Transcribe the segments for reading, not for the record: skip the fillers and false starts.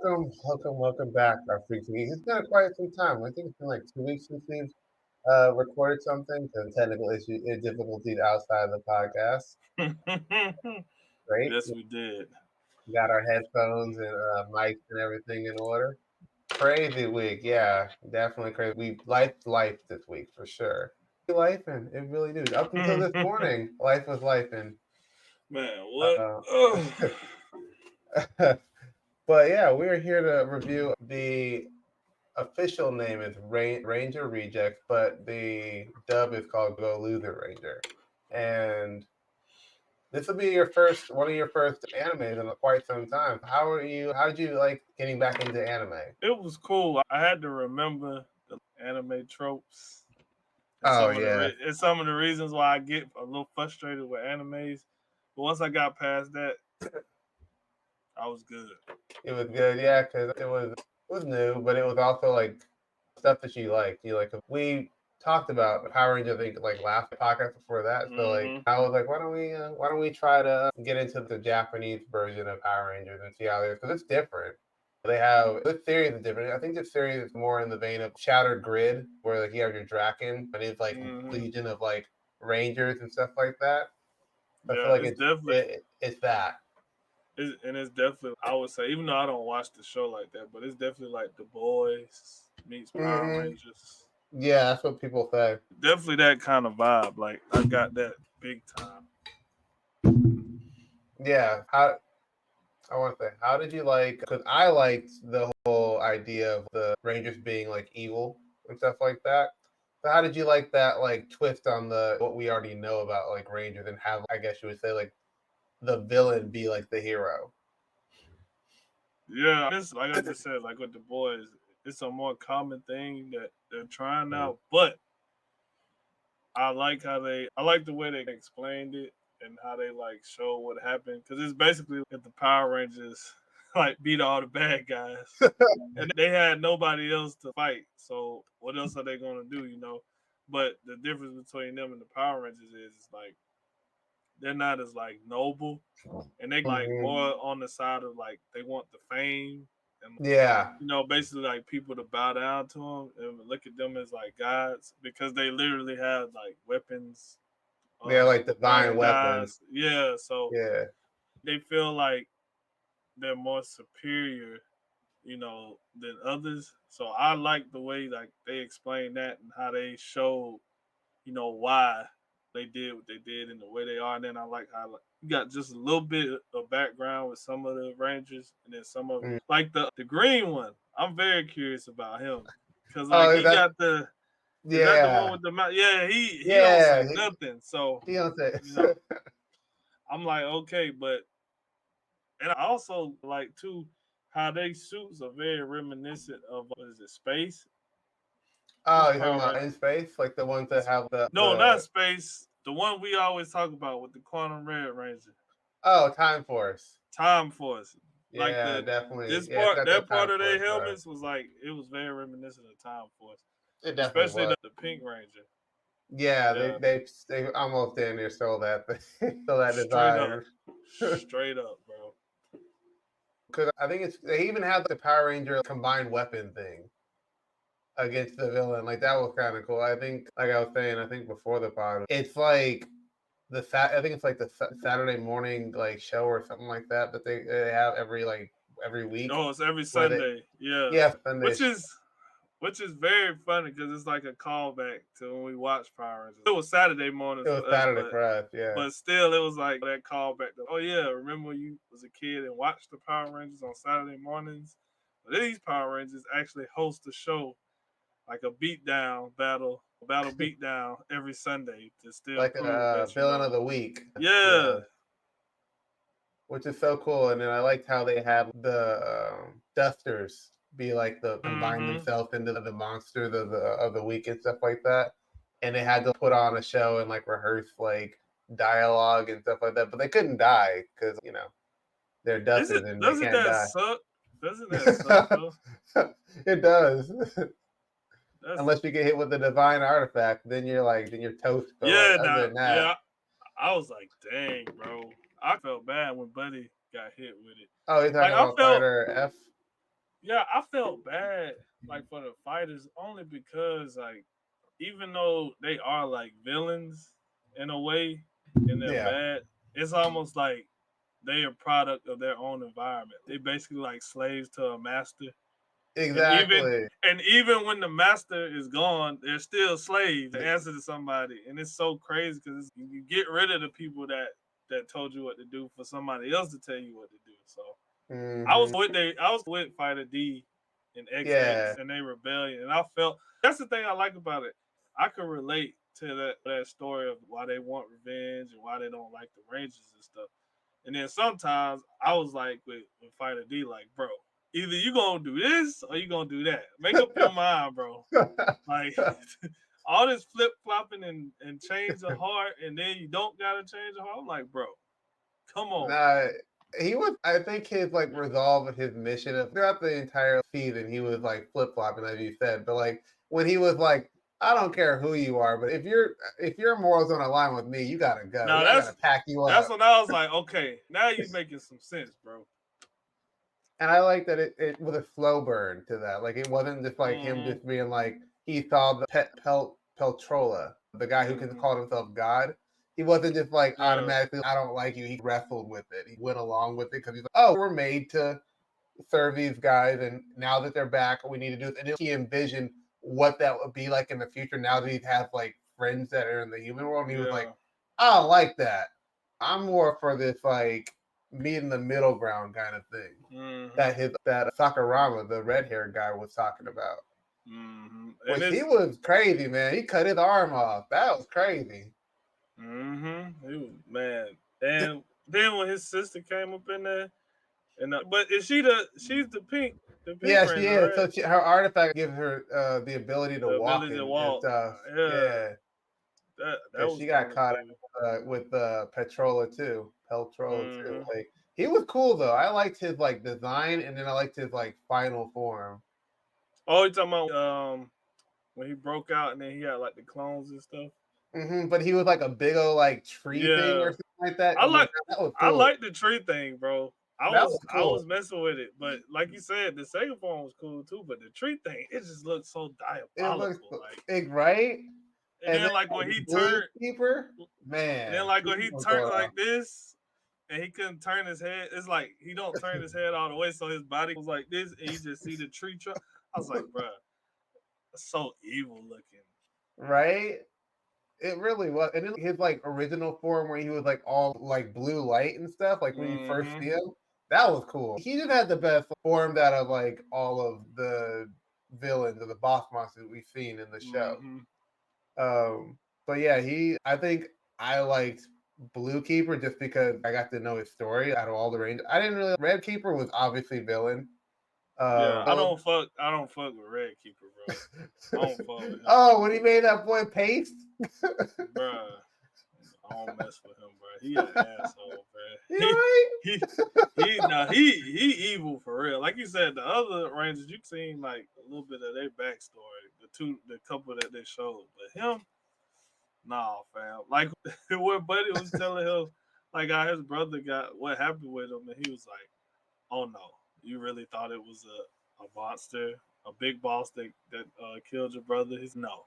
welcome back, our freaks and geeks. It's been quite some time. I think it's been like 2 weeks since we've recorded something. The technical issue, difficulties outside of the podcast. Great. Yes, we did. We got our headphones and mics and everything in order. Crazy week, yeah, definitely crazy. We life this week for sure. Life and it really do. Up until this morning, life was life and. Man, what? But yeah, we're here to review the official name is Ranger Rejects, but the dub is called Go Loser Ranger. And this will be one of your first animes in quite some time. How did you like getting back into anime? It was cool. I had to remember the anime tropes. And Oh yeah. It's some of the reasons why I get a little frustrated with animes. But once I got past that, I was good. It was good, yeah, because it was new, but it was also like stuff that you like. We talked about Power Rangers, I think, like last podcast before that. So like I was like, why don't we try to get into the Japanese version of Power Rangers and see how it is, because it's different. They have this series is different. I think this series is more in the vein of Shattered Grid, where like you have your Draken, but it's like legion of like Rangers and stuff like that. I feel like it's that. It's definitely, I would say, even though I don't watch the show like that, but it's definitely like The Boys meets Power Rangers. Yeah, that's what people say. Definitely that kind of vibe. Like, I got that big time. Yeah. I want to say, how did you like? Because I liked the whole idea of the Rangers being like evil and stuff like that. So how did you like that like twist on the what we already know about like Rangers and have, I guess you would say, like the villain be like the hero? Yeah, it's like I just said, like with The Boys, it's a more common thing that they're trying out. But I like the way they explained it and how they like show what happened, because it's basically if the Power Rangers like beat all the bad guys and they had nobody else to fight. So what else are they gonna do? But the difference between them and the Power Rangers is like they're not as like noble, and they like more on the side of like they want the fame and Yeah. basically like people to bow down to them and look at them as like gods, because they literally have like weapons. They're like divine weapons. Yeah, so Yeah. they feel like they're more superior, than others. So I like the way like they explain that and how they showed, why they did what they did and the way they are. And then I like how you got just a little bit of background with some of the Rangers, and then some of like the green one. I'm very curious about him, because like got the. Is that the one with the mouth? Yeah, he don't say nothing. So he don't say. I'm like, okay, but and I also like too how they suits are very reminiscent of, what is it, Space? Oh, you're talking about In Space, like the ones that have not Space. The one we always talk about with the Quantum Red Ranger. Oh, Time Force. Time Force. Like yeah, definitely. That part of their helmets was like, it was very reminiscent of Time Force. It definitely especially was. The Pink Ranger. Yeah, they almost damn near stole that design. Straight up, bro. Because I think they even have the Power Ranger combined weapon thing against the villain. Like that was kind of cool. I think, like I was saying, I think before the pod, it's like I think it's like the Saturday morning like show or something like that they have every week. Oh, it's every Sunday. Yeah, Sunday. Which is very funny, because it's like a callback to when we watched Power Rangers. It was Saturday morning. It was Saturday for us, yeah. But still, it was like that callback to, oh yeah, remember when you was a kid and watched the Power Rangers on Saturday mornings? But these Power Rangers actually host a show, like a battle beatdown every Sunday to still like prove a villain of the week. Yeah. Which is so cool. And then I liked how they had the Dusters be like combine themselves into the monsters of the week and stuff like that. And they had to put on a show and like rehearse like dialogue and stuff like that, but they couldn't die because they're Dusters and they can't die. Doesn't that suck though? It does. Unless you get hit with the divine artifact, then you're toast. But I was like, dang, bro. I felt bad when Buddy got hit with it. Oh, you're talking about Fighter F? Yeah, I felt bad like for the fighters only because like even though they are like villains in a way and they're Yeah, bad, it's almost like they are product of their own environment. They basically like slaves to a master. And even exactly. and even when the master is gone, they're still slaves to answer to somebody. And it's so crazy because you get rid of the people that told you what to do for somebody else to tell you what to do. So Hmm. I was with Fighter D and Yeah, XX and they rebellion, and I felt that's the thing I like about it. I could relate to that story of why they want revenge and why they don't like the Rangers and stuff. And then sometimes I was like with Fighter D, like, bro, either you gonna do this or you gonna do that. Make up your mind, bro. Like all this flip flopping and change the heart, and then you don't gotta change the heart. I'm like, bro, come on, man. nah, he was. I think his like resolve and his mission of throughout the entire season, he was like flip flopping, as you said. But like when he was like, I don't care who you are, but if your morals don't align with me, you gotta go. Now I gotta pack you that's up. when I was like, okay, now you're making some sense, bro. And I like that it was a slow burn to that. Like it wasn't just like him Mm-hmm. just being like he saw the Peltrola, the guy who can Mm-hmm. call himself God. He wasn't just like Yeah. automatically, I don't like you. He wrestled with it. He went along with it because he's like, oh, we're made to serve these guys, and now that they're back, we need to do it. And he envisioned what that would be like in the future. Now that he has like friends that are in the human world, and he was like, Yeah. I don't like that. I'm more for this like meet in the middle ground kind of thing Mm-hmm. that Sakurama, the red haired guy, was talking about. Mm-hmm. And Which he it's was crazy, man. He cut his arm off. That was crazy. mm-hmm. It was man. And then when his sister came up in there, and but is she's the pink Yeah, she ranger, is. right? So her artifact gives her the ability to The walk ability to and walk. stuff. Yeah. Yeah, That because was she kind got of caught cool. with Petrola too. Peltrola too. Mm-hmm. Like he was cool though. I liked his like design, and then I liked his like final form. Oh, you talking about when he broke out and then he had like the clones and stuff? But he was like a big old like tree thing or Yeah. something like that. I I'm like, like that was I cool. like the tree thing, bro. That was I cool. was messing with it, but like you said, the second form was cool too. But the tree thing, it just looked so It looks diabolical. Like, right. and And then then like like when the he blue turned, keeper, and then man, like he when he was turned going off. like this, and he couldn't turn his head. It's like he don't turn his head all the way, so his body was like this, and you just see the tree trunk. I was like, bro, that's so evil looking. Right? It really was. And then his like original form where he was like all like blue light and stuff, like when you first see Mm-hmm. him, that was cool. He just had the best formed out of like all of the villains or the boss monsters we've seen in the show. Mm-hmm. Um, but yeah, I think I liked Blue Keeper just because I got to know his story out of all the range. I didn't really Red Keeper was obviously villain. Yeah, Uh, I don't fuck with Red Keeper, bro. I don't fuck with him, oh, when he made that boy paste. bro. I don't mess with him, bro. He an asshole, bro. You He right? he he evil for real. Like you said, the other Rangers you seen like a little bit of their backstory, the couple that they showed, but him, nah, fam. Like what Buddy was telling him, like how his brother got what happened with him, and he was like, "Oh no, you really thought it was a monster, a big boss that killed your brother?" He's no.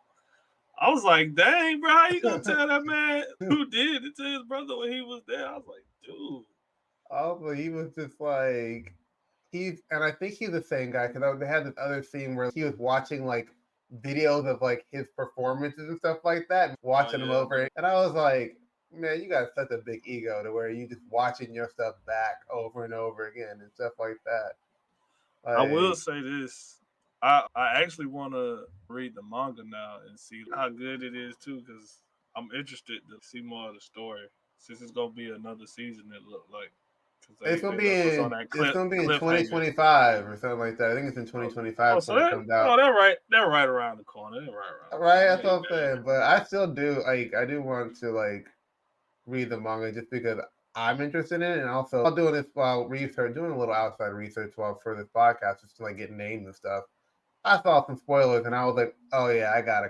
I was like, dang, bro, how you gonna tell that man who did it to his brother when he was there? I was like, dude. Also, he was just like and I think he's the same guy because they had this other scene where he was watching like videos of like his performances and stuff like that, Oh watching them yeah. over, and I was like, man, you got such a big ego to where you just watching your stuff back over and over again and stuff like that. I will Like, say this. I actually want to read the manga now and see how good it is too, because I'm interested to see more of the story. Since it's gonna be another season, it looked like because they left us on that it's gonna be in cliffhanger. 2025 or something like that. I think it's in Oh, 2025 so when it that comes out. they're right around the corner. They're right around the Right, corner. that's They what ain't I'm bad. saying. But I still do like I do want to like read the manga just because I'm interested in it, and also while doing this while research, doing a little outside research while for this podcast, just to like get names and stuff. I saw some spoilers, and I was like, oh yeah, I gotta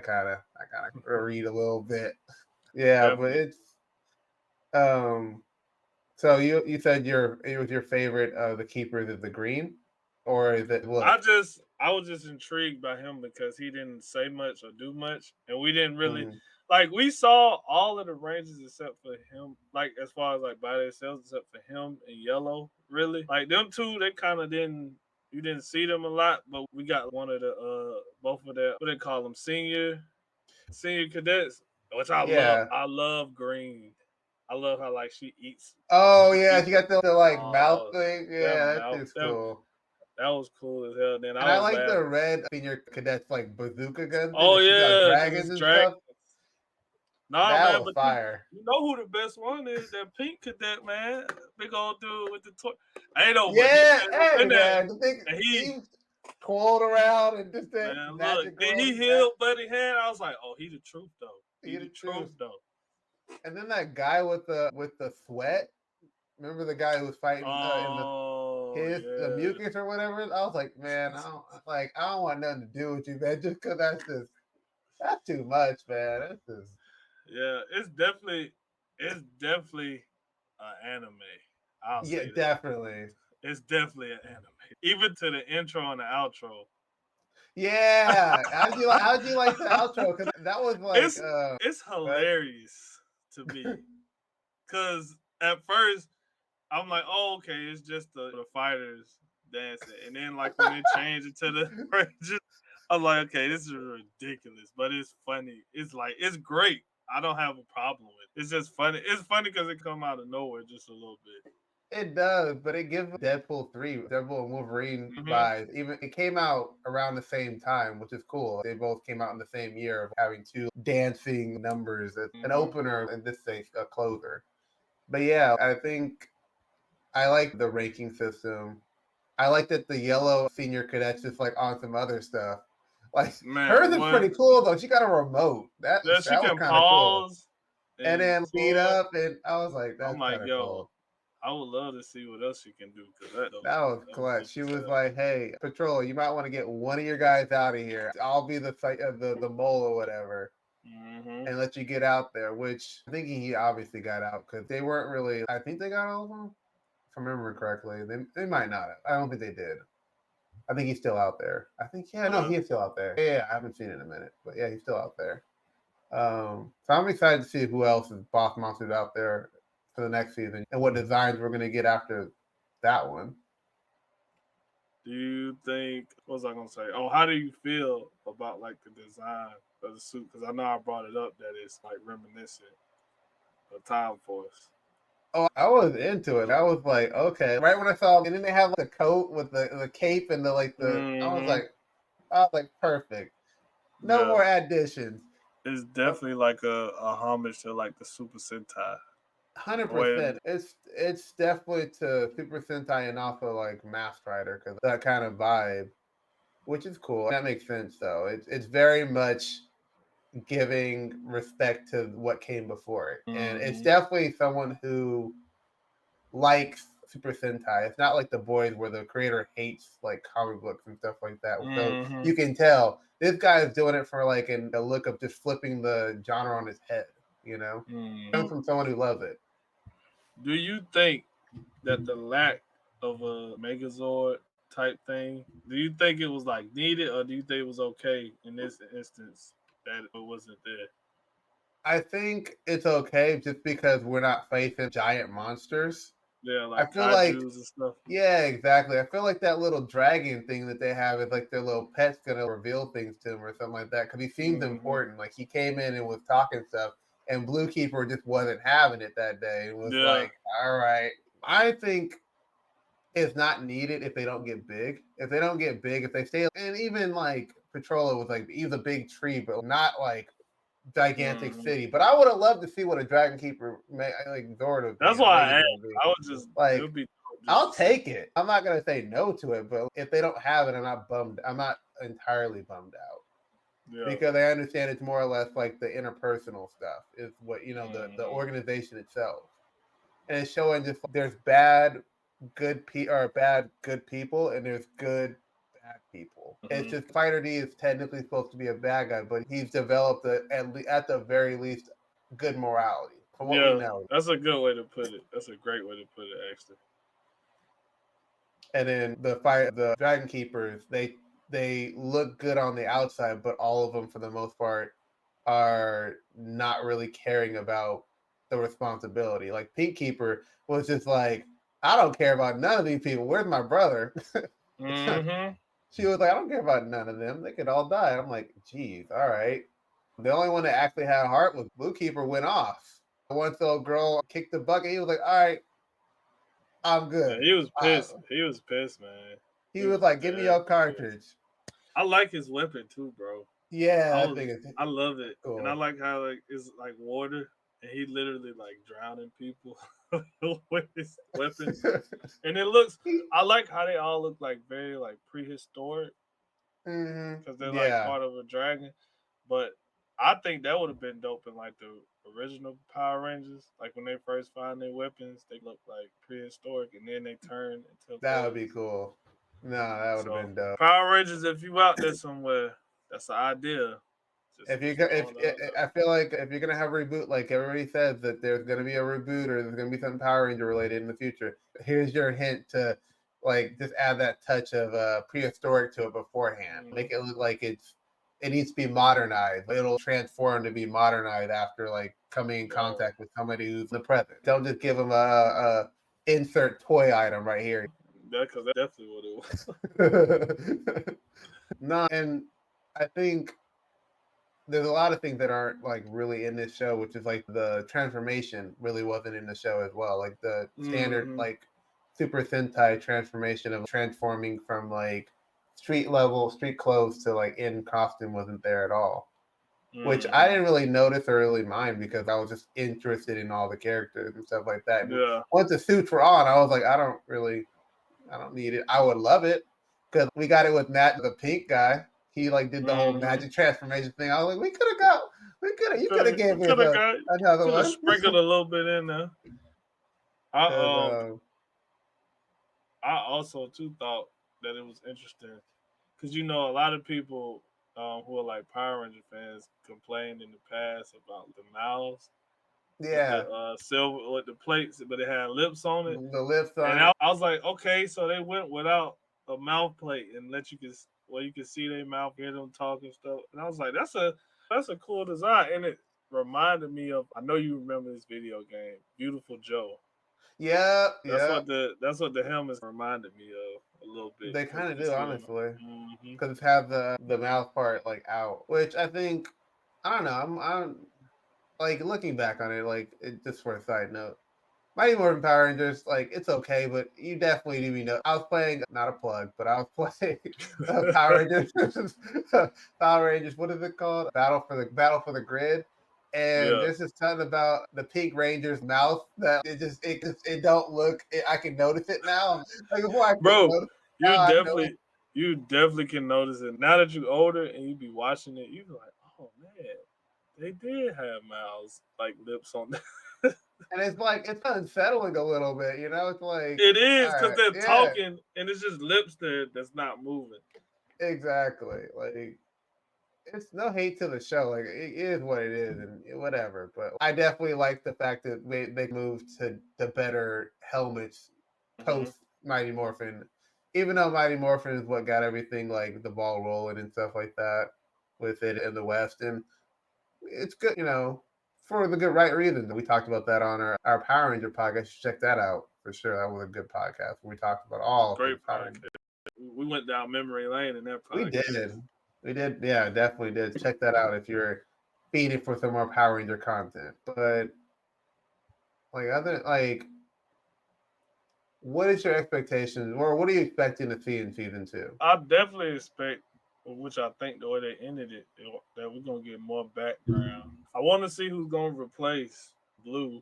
read a little bit. Yeah, but Definitely. it's um. So you said it was your favorite of the keepers is the green. or is it look? I was just intrigued by him because he didn't say much or do much, and we didn't really Mhm. like we saw all of the Rangers except for him, like as far as like by themselves, except for him and Yellow. Really, like them two, they kind of didn't. You didn't see them a lot, but we got one of the both of the what they call them senior cadets, which I love. Yeah. I love Green. I love how like she eats. Oh She yeah, eats. she got the like mouth Oh, thing. that Yeah, that mouth. dude's cool. That was cool as hell. Then And I I was like the laughing. red senior cadets like bazooka gun thing Oh that shoots out yeah, because dragons it's and dragons. stuff. Nah, That man, was but fire. you know who the best one is? That pink cadet, man. Big old dude with the toy. I know, but he Yeah, came up hey in there man, the thing and he twirled around and just that man, look, magic then he around that. healed Buddy Hand. I was like, oh, he the truth though. He He the the truth. truth though. And then that guy with the sweat. Remember the guy who was fighting in Oh the yeah, mucus or whatever? I was like, man, I don't want nothing to do with you, man. Just because that's too much, man. That's just yeah. It's definitely an anime. I'll yeah, say that. definitely. It's definitely an anime. Even to the intro and the outro. Yeah. How did you like the outro? Because that was like it's it's but hilarious to me. Cause at first I'm like, oh okay, it's just the fighters dancing, and then like when it changed it to the Rangers, I'm like, okay, this is ridiculous, but it's funny. It's like it's great. I don't have a problem with it. It's just funny. It's funny because it come out of nowhere just a little bit. it does, but it gives Deadpool 3, Deadpool and Wolverine Mm-hmm. vibes. Even it came out around the same time, which is cool. They both came out in the same year of having two dancing numbers, an Mm-hmm. opener and this thing a closer. But yeah, I think I like the ranking system. I like that the yellow senior cadet's just like on some other stuff. Like hers Man, is what? pretty cool though. She got a remote. Yeah, she That was can kind of cool. pause And and then speed tour. up, and I was like, I'm that's like, kind of yo, cool. I would love to see what else she can do because that dope. That was That was clutch. dope She as was hell. like, "Hey, Patrol, you might want to get one of your guys out of here. I'll be the mole or whatever, Mm-hmm. and let you get out there." Which I think he obviously got out because they weren't really. I think they got all of them, if I remember correctly. They might not have. I don't think they did. I think he's still out there. I think no, he is still out there. Yeah, I haven't seen it in a minute, but yeah, he's still out there. So I'm excited to see who else is boss monsters out there for the next season and what designs we're gonna get after that one. Do you think? What was I gonna say? Oh, how do you feel about like the design of the suit? Because I know I brought it up that it's like reminiscent of Time Force. Oh, I was into it. I was like, okay. Right when I saw, and then they have like, the coat with the cape and the like the. Mm-hmm. I was like, perfect. No Yeah, more additions. it's definitely like a homage to like the Super Sentai. Hundred The way, percent. It's definitely to Super Sentai and also like Mask Rider because that kind of vibe, which is cool. That makes sense though. It's very much giving respect to what came before it, and it's mm-hmm. definitely someone who likes Super Sentai. It's not like the boys where the creator hates like comic books and stuff like that. So Mm-hmm. you can tell this guy is doing it for like a look of just flipping the genre on his head. You know, Mm-hmm. comes from someone who loves it. Do you think that the lack of a Megazord type thing, do you think it was like needed, or do you think it was okay in this instance that it wasn't there? I think it's okay just because we're not facing giant monsters. Yeah, I like feel like kaiju's and stuff. yeah, exactly. I feel like that little dragon thing that they have is like their little pet's gonna reveal things to him or something like that because he seems Mm-hmm. important. Like he came in and was talking stuff, and Blue Keeper just wasn't having it that day. It was Yeah. like, all right. I think it's not needed if they don't get big. If they don't get big, if they stay, and even like Patroller was like he's a big tree, but not like gigantic Mm-hmm. city. But I would have loved to see what a Dragon Keeper like Zord would be That's and why I Omega asked. would be. I would just, it Like would be dope just I'll to see. take it. I'm not gonna say no to it, but if they don't have it, I'm not bummed. I'm not entirely bummed out Yeah. because I understand it's more or less like the interpersonal stuff is what the Mm-hmm. organization itself, and it's showing just there's bad or bad good people and there's good bad people. It's Mm-hmm. just Fighter D is technically supposed to be a bad guy, but he's developed at the very least good morality from what we Yeah, know. that's a good way to put it. That's a great way to put it, actually. And then the Dragon Keepers, they look good on the outside, but all of them for the most part are not really caring about the responsibility. Like Pink Keeper was just like, I don't care about none of these people. Where's my brother? Mm-hmm. She was like, I don't care about none of them. They could all die. I'm like, geez, all right. The only one that actually had heart was Blue Keeper went off. Once the old girl kicked the bucket, he was like, all right, I'm Yeah, good. he was pissed. He was pissed, man. He He was was like, give me your definitely pissed. cartridge. I like his weapon too, bro. Yeah, that thing is I love it, and I cool. like how like it's like water, and he literally like drowning people with his weapon. And it looks, I like how they all look like very like prehistoric because they're like Yeah, part of a dragon. But I think that would have been dope in like the original Power Rangers. Like when they first find their weapons, they look like prehistoric, and then they turn into that would be boys. cool. No, that would have So been dope. Power Rangers, if you out there somewhere, that's the idea. If you Just if throwing it out there. I feel like if you're gonna have a reboot, like everybody says that there's gonna be a reboot or there's gonna be something Power Ranger related in the future. Here's your hint to like just add that touch of prehistoric to it beforehand. Make it look like it needs to be modernized. It'll transform to be modernized after like coming in contact with somebody who's in the present. Don't just give them a insert toy item right here. Yeah, because that's definitely what it was. No, and I think there's a lot of things that aren't like really in this show, which is like the transformation really wasn't in the show as well. Like the standard like Super Sentai transformation of transforming from like street clothes to like in costume wasn't there at all. Which I didn't really notice or really mind because I was just interested in all the characters and stuff like that. And Yeah. once the suits were on, I was like, I don't need it. I would love it because we got it with Matt, the pink guy. He like did the whole magic transformation thing. I was like, you could have gave me another Could have one. sprinkled a little bit in there. I also too thought that it was interesting because you know a lot of people who are like Power Ranger fans complained in the past about the mouths with Yeah, the silver with the plates, but it had lips on it. the lips on And it. I was like, okay, so they went without a mouth plate and let you you can see their mouth, hear them talk and stuff. And I was like, that's a cool design, and it reminded me of. I know you remember this video game, Beautiful Joe. Yeah, That's yeah. that's what the helmets reminded me of a little bit. They kind of do, honestly, Mm-hmm. because it's have the mouth part like out, which I think I don't know. I'm like looking back on it, like just for a side note. Mighty Morphin Power Rangers, like it's okay, but you definitely need to know. I was playing not a plug, but I was playing Power Rangers. Power Rangers, what is it called? Battle for the Grid. And Yeah. there's just something about the Pink Ranger's mouth that it don't look. I can notice it now. Like before I couldn't Bro, notice. you Now I know. definitely can notice it. Now that you're older and you be watching it, you be like, oh man, they did have mouths like lips on them. And it's unsettling a little bit, you know. It's like, It is all because right, they're yeah, talking and it's just lips there that's not moving. exactly. Like it's no hate to the show. Like it is what it is, and whatever. But I definitely like the fact that they moved to better helmets Mm-hmm. post Mighty Morphin. Even though Mighty Morphin is what got everything like the ball rolling and stuff like that with it in the West, and it's good, for the good right reasons. We talked about that on our Power Ranger podcast. Check that out for sure. That was a good podcast where we talked about all Great things Power Ranger. podcast. We went down memory lane in that We podcast. did. We did. Yeah, definitely did. Check that out if you're feeding for some more Power Ranger content. But what is your expectations, or what are you expecting to see in season 2? I definitely expect, which I think the way they ended it, that we're gonna get more background. I want to see who's gonna replace Blue.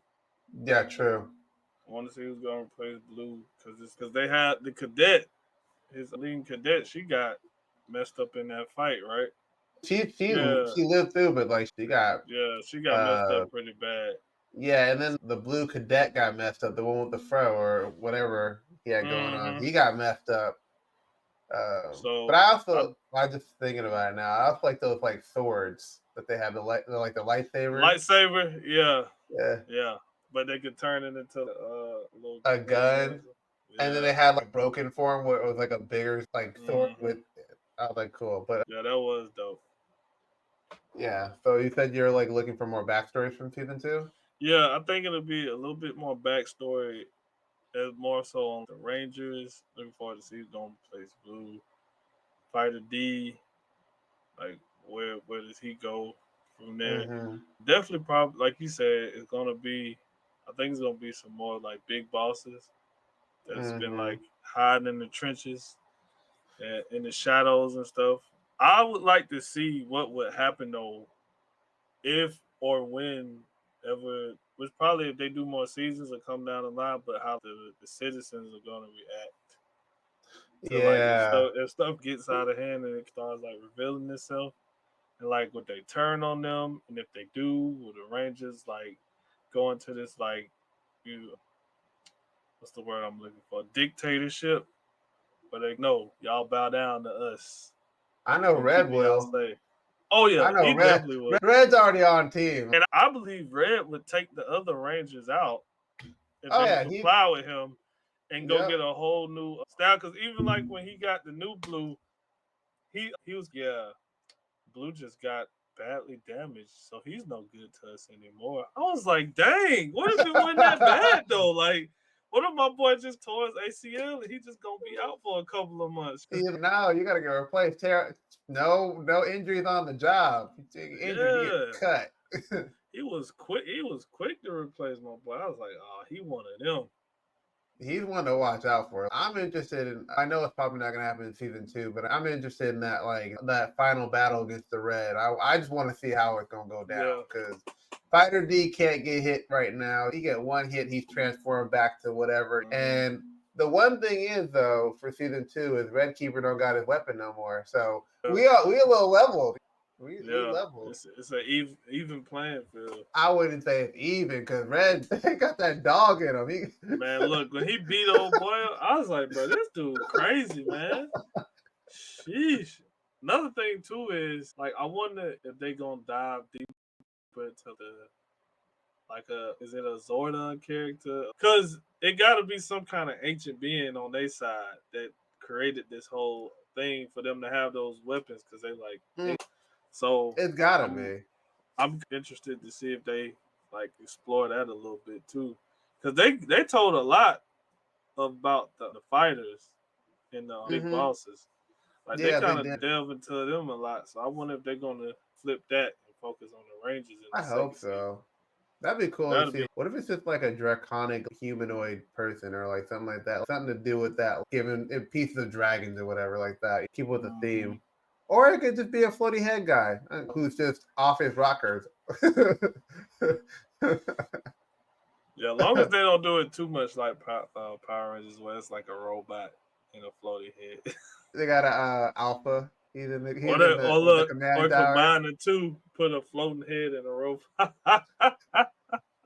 Yeah, true. I want to see who's gonna replace Blue because they had the cadet, his leading cadet. She got messed up in that fight, right? Yeah, She lived through, but like she got yeah, she got messed uh up pretty bad. yeah, and then the blue cadet got messed up, the one with the fro or whatever he had going on. Mm-hmm. He got messed up. But So I'm just thinking about it now. I also like those like swords that they have like the lightsaber. lightsaber, yeah, Yeah, yeah, but they could turn it into a little a gun. gun. And then they had like broken form where it was like a bigger like sword with. I was like, cool, but yeah, that was dope. Yeah. So you said you're like looking for more backstories from season 2? Yeah, I think it'll be a little bit more backstory, as more so on the Rangers. Looking forward to see who's gonna place Blue. Fighter D, like where does he go from there? Mm-hmm. Definitely, probably like you said, it's gonna be. I think it's gonna be some more like big bosses that's been like hiding in the trenches and in the shadows and stuff. I would like to see what would happen though if or when ever, which probably if they do more seasons will come down the line, but how the citizens are gonna react to like Yeah. if stuff gets out of hand and it starts like revealing itself, and like would they turn on them, and if they do, will the Rangers like go into this like you what's the word I'm looking for, dictatorship, but they no y'all bow down to us. I know We Red keeping y'all will. safe. Oh I yeah, know he Red. definitely would. Red's already on team. And I believe Red would take the other Rangers out if Oh they yeah, he. comply with him and go Yep. get a whole new style. Because even like when he got the new Blue, he was Blue just got badly damaged, so he's no good to us anymore. I was like, dang, what if it wasn't that bad though? Like, what if my boy just tore his ACL and he just gonna be out for a couple of months? Now you gotta get replaced. No injuries on the job. You take injury, you get Yeah, cut. he was quick. He was quick to replace my boy. I was like, oh, he one of them. He's one to watch out for. I'm interested in. I know it's probably not gonna happen in season 2, but I'm interested in that final battle against the Red. I just want to see how it's gonna go down because Fighter D can't get hit right now. He get one hit, he's transformed back to whatever. And the one thing is though, for season 2 is Red Keeper don't got his weapon no more. So we a little leveled. We leveled. It's an even playing field. I wouldn't say it's even because Red they got that dog in him. Man, look, when he beat old boy, I was like, bro, this dude crazy, man. Sheesh. Another thing too is like I wonder if they gonna dive deeper into is it a Zordon character? Because it got to be some kind of ancient being on their side that created this whole thing for them to have those weapons. Because so it's gotta be. I'm interested to see if they like explore that a little bit too, because they told a lot about the fighters and the big bosses. Like they kind of delve into them a lot. So I wonder if they're gonna flip that and focus on the Rangers in the I hope so. season. That'd be cool to see. What if it's just like a draconic humanoid person or like something like that? Something to do with that, given pieces of dragons or whatever like that. Keep with the theme. Or it could just be a floaty head guy who's just off his rockers. Yeah, as long as they don't do it too much like Power Rangers, where it's like a robot in a floaty head. They got a alpha. He's in the command tower. Combine the two, put a floating head in a robot.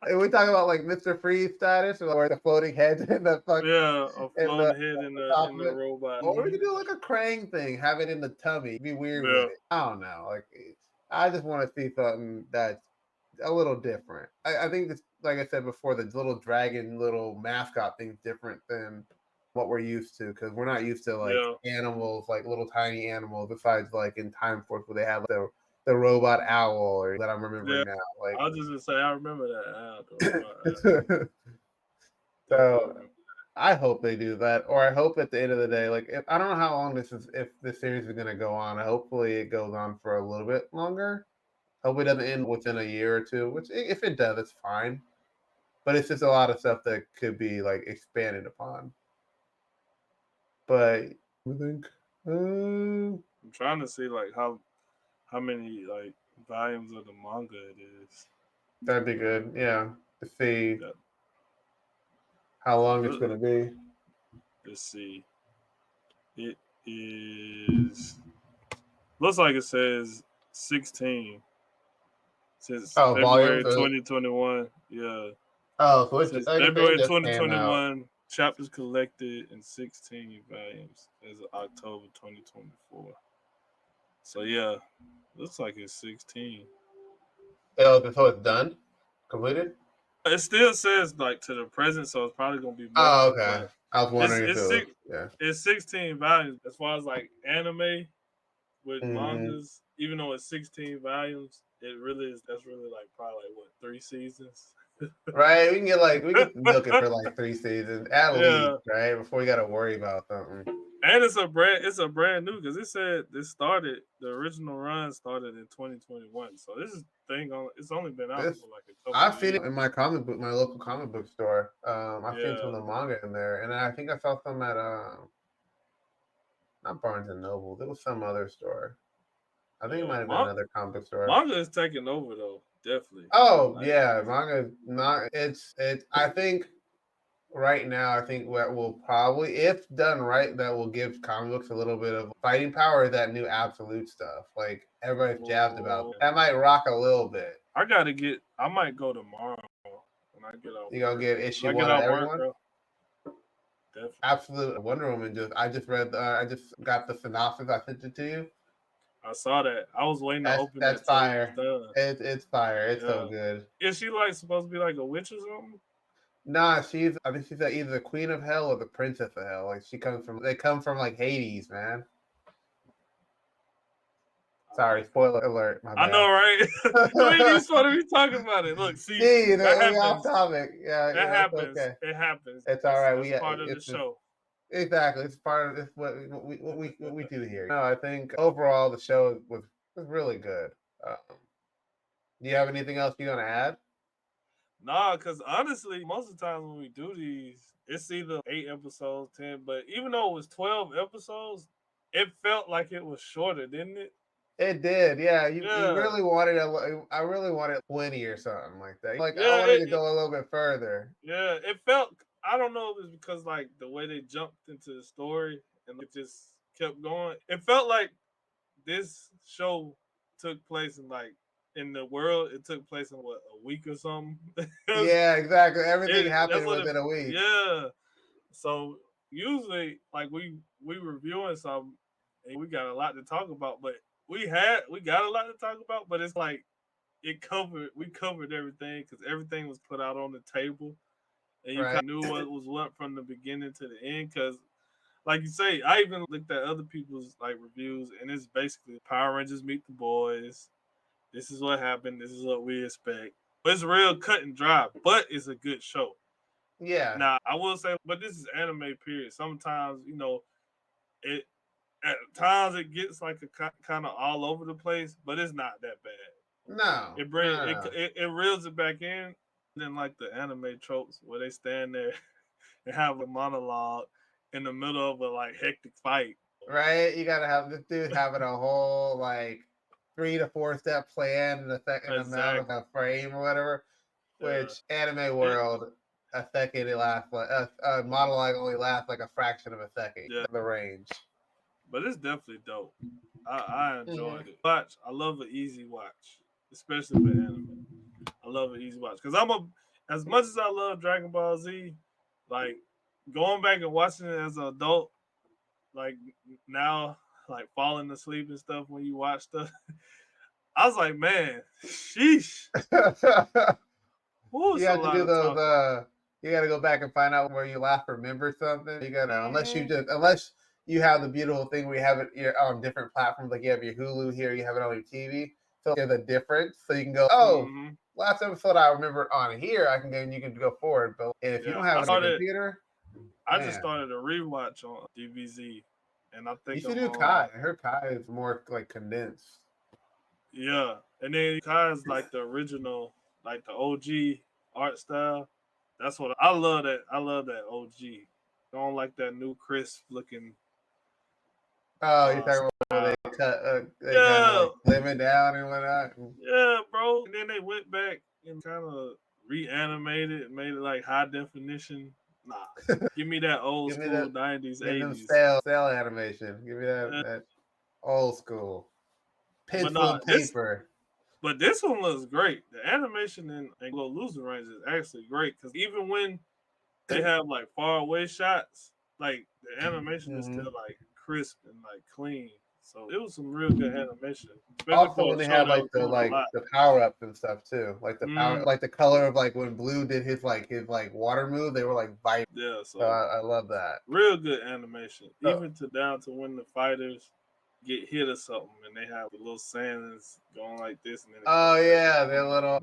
Are we talking about like Mr. Freeze status or the floating head in the fucking a floating head in the robot? Or we could do like a Krang thing, have it in the tummy, be weird with it. I don't know. Like I just want to see something that's a little different. I think this, like I said before, the little dragon, little mascot thing's different than what we're used to because we're not used to like animals, like little tiny animals. Besides, like in Time Force, where they have the robot owl, or that I'm remembering now. Like I was just gonna say, I remember that. So I hope they do that, or I hope at the end of the day, like I don't know how long if this series is gonna go on. Hopefully, it goes on for a little bit longer. Hope it doesn't end within a year or two. Which, if it does, it's fine. But it's just a lot of stuff that could be like expanded upon. But I think I'm trying to see like how many like volumes of the manga it is. That'd be good, yeah, to see how long it's gonna be. Let's see. It is. Looks like it says 16. Since February 2021. Yeah. Oh, so it's February 2021. Chapters collected in 16 volumes as of October 2024. So yeah, looks like it's 16. Oh, so it's done? Completed? It still says like to the present, so it's probably gonna be more. Oh, okay. I was wondering if it was, yeah. It's 16 volumes as far as like anime with mangas. Even though it's 16 volumes, it really is. That's really like probably like what 3 seasons. Right, we can milk it for like 3 seasons at least, right? Before we got to worry about something. And it's a brand new because it said the original run started in 2021. So this is it's only been out for like a couple. I've seen it in my local comic book store. I've seen some of the manga in there, and I think I saw some at not Barnes and Noble. There was some other store. I think it might have been another comic book store. Manga is taking over though, definitely. Oh yeah, manga is not. It's. I think right now, I think what will probably, if done right, that will give comic books a little bit of fighting power. That new absolute stuff, like everybody's jazzed about, that might rock a little bit. I might go tomorrow when I get out. You gonna get issue 1 of everyone? Definitely. Absolute Wonder Woman. I just read. I just got the synopsis. I sent it to you. I saw that. I was waiting to open. That's fire. It's fire. It's so good. Is she like supposed to be like a witch or something? Nah, I think she's either the Queen of Hell or the Princess of Hell. Like they come from like Hades, man. Sorry, spoiler alert. My bad. I know, right? You just want to be talking about it. Look, see, that happens. Off topic. Yeah, that happens. Okay. It happens. It's all right. It's part of the show. Exactly, it's part of what we do here. No, I think overall the show was really good. Do you have anything else you're gonna add? Nah, because honestly, most of the time when we do these, it's either 8 episodes, 10. But even though it was 12 episodes, it felt like it was shorter, didn't it? It did, yeah. You really wanted I really wanted 20 or something like that. Like I wanted to go a little bit further. Yeah, it felt. I don't know if it was because like the way they jumped into the story and it just kept going. It felt like this show took place in the world. It took place in a week or something. Yeah, exactly. Everything happened within a week. Yeah. So usually, like we reviewing something, and we got a lot to talk about, but we got a lot to talk about, but it's like we covered everything because everything was put out on the table, and you kind of knew what was what from the beginning to the end. Because, like you say, I even looked at other people's like reviews, and it's basically Power Rangers meet the boys. This is what happened. This is what we expect. It's real cut and dry, but it's a good show. Yeah. Now I will say, but this is anime period. Sometimes it. At times it gets like a kind of all over the place, but it's not that bad. No, it reels it back in. Then like the anime tropes where they stand there and have a monologue in the middle of a like hectic fight. Right, you gotta have this dude having a whole like 3 to 4 step plan in a second amount of a frame or whatever. Which anime world, a second it lasts like a monologue only lasts like a fraction of a second. Yeah. The range. But it's definitely dope. I enjoyed it. I love an easy watch, especially with anime. I love an easy watch because as much as I love Dragon Ball Z, like going back and watching it as an adult, like now, like falling asleep and stuff when you watch stuff, I was like, man, sheesh. You have to do those. You got to go back and find out where you last remember something. You got to unless you have the beautiful thing where you have it on different platforms, like you have your Hulu here, you have it on your TV. So there's a difference. So you can go, last episode I remember on here, you can go forward. But if you don't have it on your computer, I just started a rewatch on DBZ, and I think you should do Kai. Her Kai is more like condensed. Yeah, and then Kai is like the original, like the OG art style. That's what I love. I love that OG. I don't like that new crisp looking. Oh, you're talking about where they cut, they kind of like slim it down and whatnot. Yeah, bro. And then they went back and kind of reanimated and made it like high definition. Nah, give me that old school 90s, 80s. Cell animation. Give me that old school pencil and paper. But this one looks great. The animation in Anglo Losing Range is actually great because even when they have like far away shots, like the animation is still like crisp and like clean. So it was some real good animation. Especially Also, for when a they show had that was doing a lot. the power ups and stuff too, like the power, Mm, like the color of like when Blue did his water move, they were like vibrant. yeah, So so I love that. real good animation. So, Even to down to when the fighters get hit or something and they have the little sands going like this and then it oh comes yeah, back.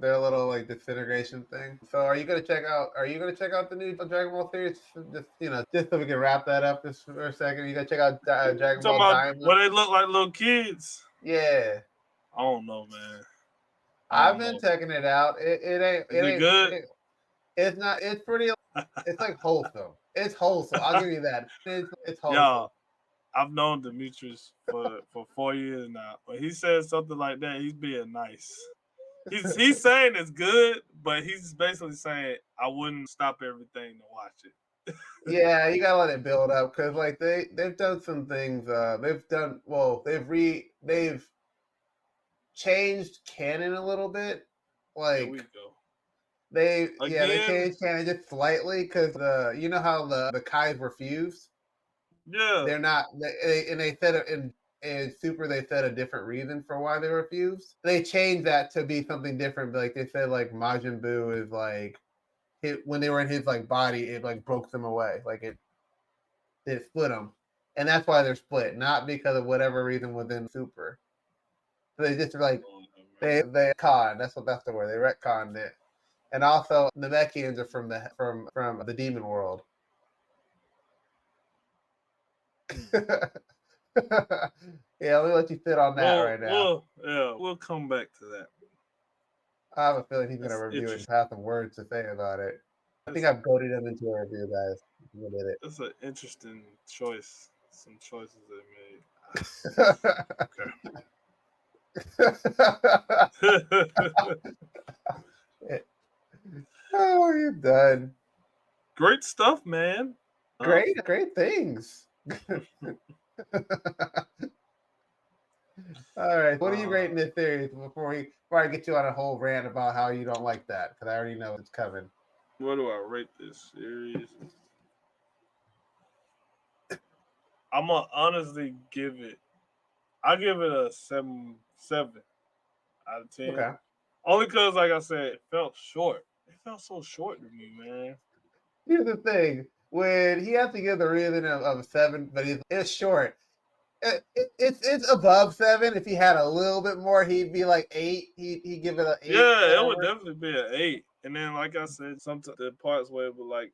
their little like disintegration thing. So are you gonna check out? Are you gonna check out the new Dragon Ball series? Just just so we can wrap that up just for a second. You gotta check out You Dragon talking Ball about Diamond. where they look like little kids? Yeah, I don't know, man. I I've don't been know. checking it out. Is it good? It's not. It's pretty. It's like wholesome. It's wholesome. I'll give you that. It's wholesome. Y'all, I've known Demetrius for 4 years now. When he says something like that, he's being nice. He's saying it's good, but he's basically saying I wouldn't stop everything to watch it. Yeah, you gotta let it build up because like they've done some things. They've changed canon a little bit. Here we Like go. they Again, changed canon just slightly because you know how the Kais were fused. yeah. They're not. They said it in Super. They said a different reason for why they were fused. They changed that to be something different. Like they said, like Majin Buu is like when they were in his like body, it like broke them away. Like it split them, and that's why they're split, not because of whatever reason within Super. So they just like they retcon. That's the word. They retconned it, and also the Namekians are from the demon world. Yeah, let me let you sit on that right now. We'll come back to that. I have a feeling he's gonna That's review it and interesting. have some words to say about it. I think That's, I've goaded him into a review, guys. You did that's an interesting choice. Some choices they made. Okay. Oh, you're done. Great stuff, man. Great things. All right, what are you rating this series before I get you on a whole rant about how you don't like that? Because I already know it's coming. What do I rate this series? I'm gonna honestly give it. I give it a 7 out of 10. Okay. Only because, like I said, it felt short. It felt so short to me, man. Here's the thing: when he has to give the reason of 7, but it's short. It's above 7. If he had a little bit more, he'd be like 8. He'd give it an 8, Yeah, it would whatever. definitely be an 8. And then, like I said, sometimes the parts where it was like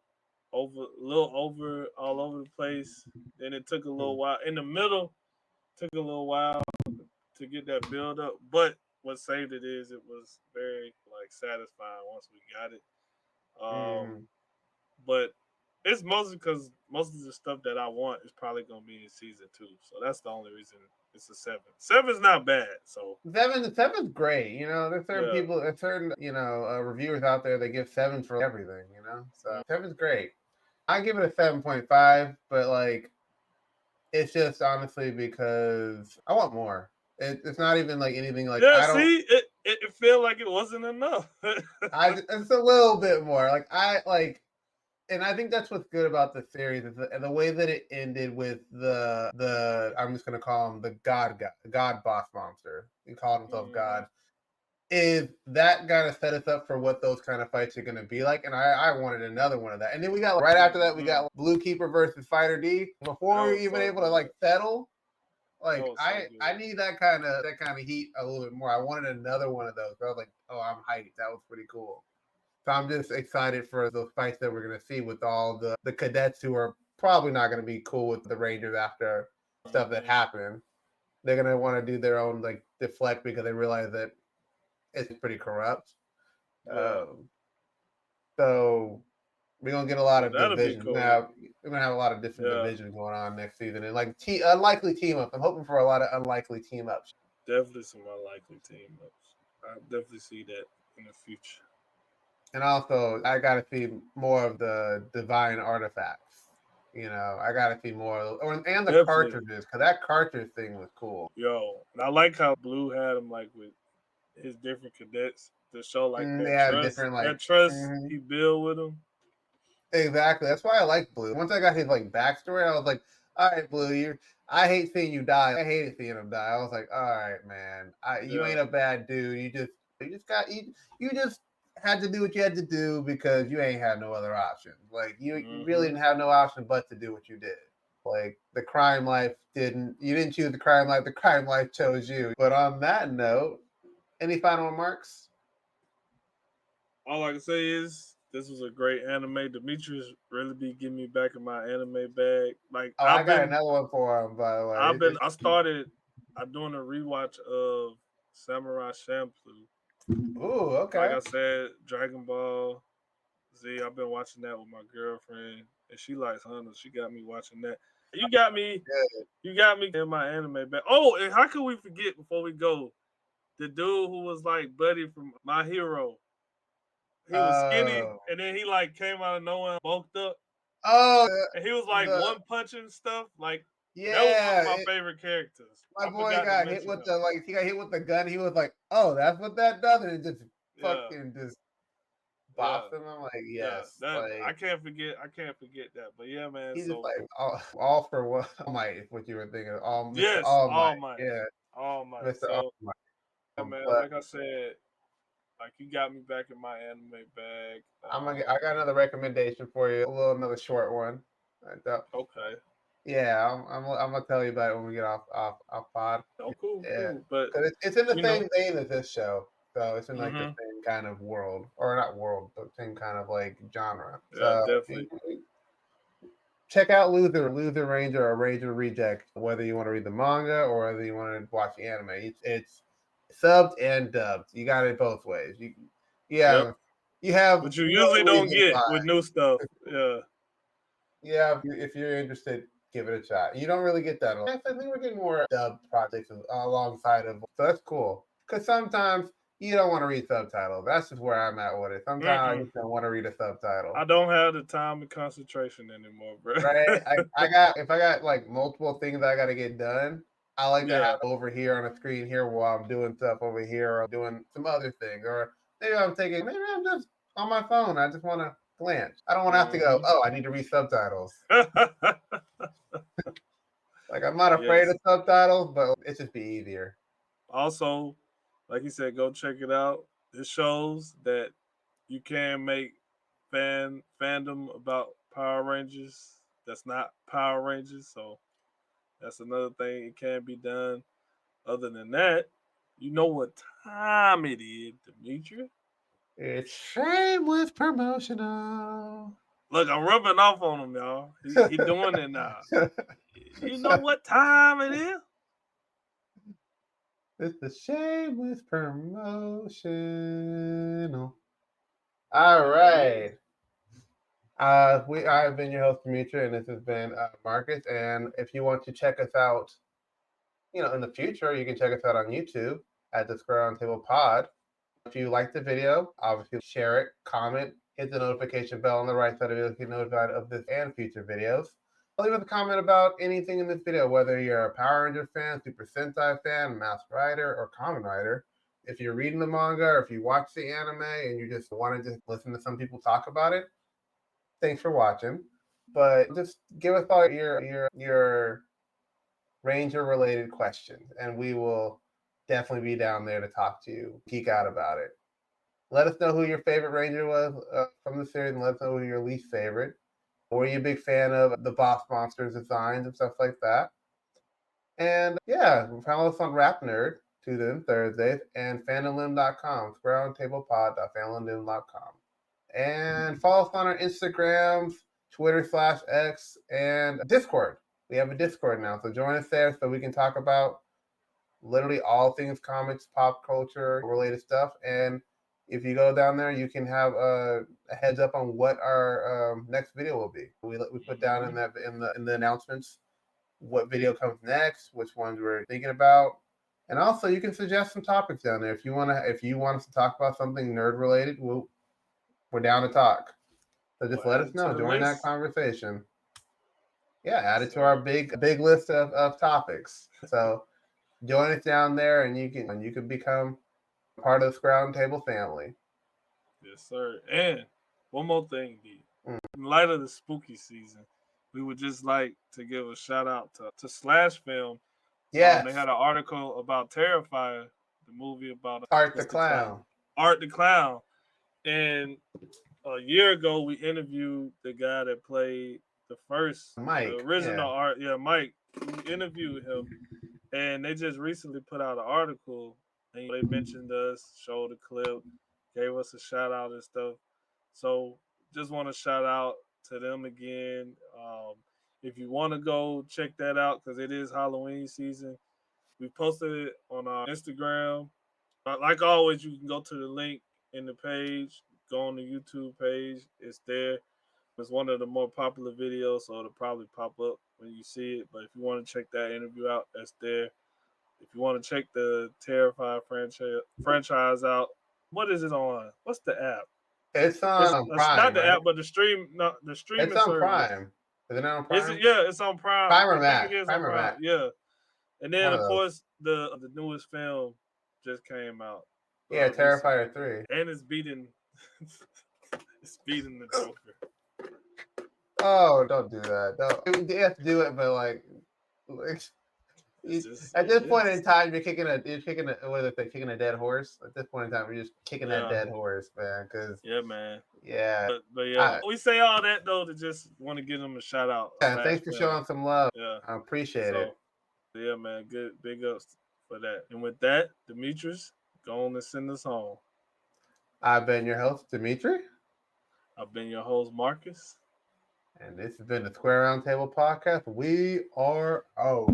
a little over, all over the place. Then it took a little while. In the middle, took a little while to get that build up. But what saved it is it was very like satisfying once we got it. Mm. But it's mostly because most of the stuff that I want is probably gonna be in season 2. So that's the only reason it's a 7. 7's not bad. So Seven's great. There's certain yeah. people, there's certain reviewers out there that give 7s for everything. So 7's great. I give it a 7.5, but like it's just honestly because I want more. It's not even like anything like Yeah, I don't. see, it felt like it wasn't enough. It's a little bit more like and I think that's what's good about the series is the way that it ended with the I'm just gonna call him the God boss monster. He called himself God. Is that kind of set us up for what those kind of fights are going to be like? And I wanted another one of that. And then we got right after that we got Blue Keeper versus Fighter D. Before we were even able to like settle, like I need that kind of heat a little bit more. I wanted another one of those. So I was like, oh, I'm hyped. That was pretty cool. So I'm just excited for those fights that we're going to see with all the cadets who are probably not going to be cool with the Rangers after stuff that happened. They're going to want to do their own like deflect because they realize that it's pretty corrupt. So we're gonna get a lot of That'll be divisions. cool. We're gonna have a lot of different divisions going on next season, and like unlikely team ups. I'm hoping for a lot of unlikely team ups. Definitely some unlikely team ups. I definitely see that in the future. And also, I gotta see more of the divine artifacts. I gotta see more, and the Definitely. cartridges because that cartridge thing was cool. Yo, and I like how Blue had him like with his different cadets to show like They had different he built with them. Exactly. That's why I like Blue. Once I got his like backstory, I was like, All right, Blue. I hate seeing you die. I hated seeing him die. I was like, all right, man. You ain't a bad dude. You just had to do what you had to do because you ain't had no other options. Like you really didn't have no option but to do what you did. Like the crime life you didn't choose the crime life. The crime life chose you. But on that note, any final remarks? All I can say is this was a great anime. Demetrius really be getting me back in my anime bag. Like I got another one for him, by the way. I'm doing a rewatch of Samurai Champloo. Ooh, okay. Like I said, Dragon Ball Z. I've been watching that with my girlfriend, and she likes Hunter. She got me watching that. You got me in my anime bag. Oh, and how could we forget before we go? The dude who was like Buddy from My Hero. He was skinny, and then he like came out of nowhere, bulked up. Oh, and he was like one punching stuff. Like yeah, that was one of my favorite characters. My boy got hit with he got hit with the gun. He was like, "Oh, that's what that does," and it just fucking just bops him. I'm like, yes, I can't forget that. But yeah, man. He's So just like all for one. All Might is what you were thinking. Mr. yes, All Might. Yeah, All Might. Mr. So All Might. yeah, man. Like I said, like you got me back in my anime bag. I got another recommendation for you. Another short one. Okay. Yeah, I'm gonna tell you about it when we get off pod. Oh, cool, yeah. cool. But it's in the same vein as this show, so it's in like the same kind of world, or not world, but same kind of like genre. Yeah, definitely. Check out Luther Ranger or Ranger Reject, whether you want to read the manga or whether you want to watch the anime. It's subbed and dubbed. You got it both ways. You have which you usually don't get with new stuff. Yeah. Yeah, if you're interested, give it a shot. You don't really get that. I think we're getting more dubbed projects alongside of, so that's cool. Because sometimes you don't want to read subtitles. That's just where I'm at with it. Sometimes I just don't want to read a subtitle. I don't have the time and concentration anymore, bro. Right? If I got like multiple things I got to get done, I like to have over here on the screen here while I'm doing stuff over here or doing some other things. Or maybe I'm just on my phone. I just want to glance. I don't want to have to go, oh, I need to read subtitles. Like, I'm not afraid of subtitles, but it just be easier. Also, like you said, go check it out. It shows that you can make fandom about Power Rangers that's not Power Rangers. So that's another thing. It can be done. Other than that, you know what time it is, Dimitri? It's Shameless Promotional. Look, I'm rubbing off on him, y'all. He doing it now. You know what time it is? It's the Shameless Promotional. All right. I've been your host, Dmitri, and this has been Marcus. And if you want to check us out, in the future, you can check us out on YouTube at the Square on Table Pod. If you like the video, obviously share it, comment, hit the notification bell on the right side of it to get notified of this and future videos. Leave us a comment about anything in this video, whether you're a Power Ranger fan, Super Sentai fan, Masked Rider, or Kamen Rider. If you're reading the manga or if you watch the anime and you just want to just listen to some people talk about it, thanks for watching. But just give us all your Ranger related questions, and we will definitely be down there to talk to you, geek out about it. Let us know who your favorite Ranger was from the series, and let us know who your least favorite. Were you a big fan of the boss monsters designs and stuff like that? And yeah, follow us on Rap Nerd Tuesdays and Thursdays and fandomlim.com, squareontablepod.fandomlim.com. And follow us on our Instagrams, Twitter/X, and Discord. We have a Discord now, so join us there so we can talk about literally all things comics, pop culture related stuff. And if you go down there, you can have a heads up on what our next video will be. We put down in the announcements what video comes next, which ones we're thinking about, and also you can suggest some topics down there if you want us to talk about something nerd related. We're down to talk. So just let us know. Join that conversation. Yeah, add it to our big list of topics. So join us down there, and you can become part of the Scround Table family. Yes, sir. And one more thing, D. In light of the spooky season, we would just like to give a shout out to Slash Film. Yes. They had an article about Terrifier, the movie about Art the Clown. Art the Clown. And a year ago, we interviewed the guy that played the original Art. Yeah, Mike. We interviewed him, and they just recently put out an article, and they mentioned us, showed a clip, gave us a shout out and stuff. So just want to shout out to them again. If you want to go check that out, because it is Halloween season, we posted it on our Instagram. Like always, you can go to the link in the page, go on the YouTube page. It's there. It's one of the more popular videos, so it'll probably pop up when you see it. But if you want to check that interview out, that's there. If you want to check the Terrifier franchise out, what is it on? What's the app? It's on Prime. Not the right? app, but the stream. No, the streaming It's on service. Prime. Is it on Prime? It's on Prime. Prime or I Max? think it is Prime on or Prime. Max? Yeah. And then One of course the newest film just came out. Yeah, Terrifier 3. And it's beating the Joker. Oh, don't do that. Don't. You have to do it, but like at this point in time, you're kicking a dead horse. At this point in time, you're just kicking that dead horse, man. Cause man. Yeah. But yeah, we say all that though to just want to give them a shout out. Yeah, thanks for showing some love. Yeah, I appreciate it. Yeah, man. Good, big ups for that. And with that, Demetrius, go on and send us home. I've been your host, Dimitri. I've been your host, Marcus. And this has been the Square Roundtable Podcast. We are out.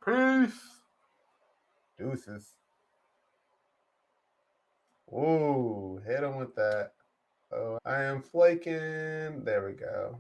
Peace. Deuces. Ooh, hit him with that. Oh, I am flaking. There we go.